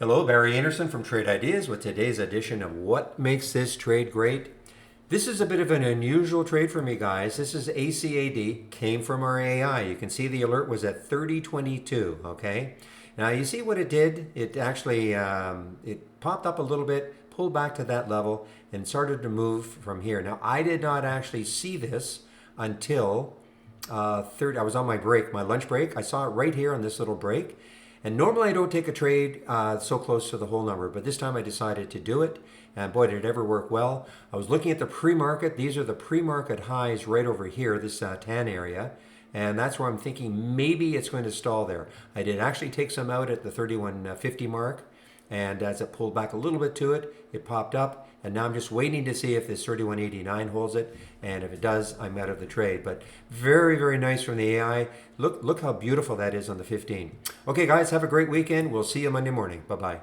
Hello, Barry Anderson from Trade Ideas with today's edition of What Makes This Trade Great. This is a bit of an unusual trade for me, guys. This is ACAD, came from our AI. You can see the alert was at 3022, okay? Now you see what it did? It actually, it popped up a little bit, pulled back to that level, and started to move from here. Now I did not actually see this until I was on my break, my lunch break. I saw it right here on this little break. And normally I don't take a trade so close to the whole number, but this time I decided to do it. And boy, did it ever work well. I was looking at the pre-market. These are the pre-market highs right over here, this tan area. And that's where I'm thinking maybe it's going to stall there. I did actually take some out at the 3150 mark. And as it pulled back a little bit to it, it popped up. And now I'm just waiting to see if this 3189 holds it. And if it does, I'm out of the trade. But very, very nice from the AI. Look how beautiful that is on the 15. Okay, guys, have a great weekend. We'll see you Monday morning. Bye-bye.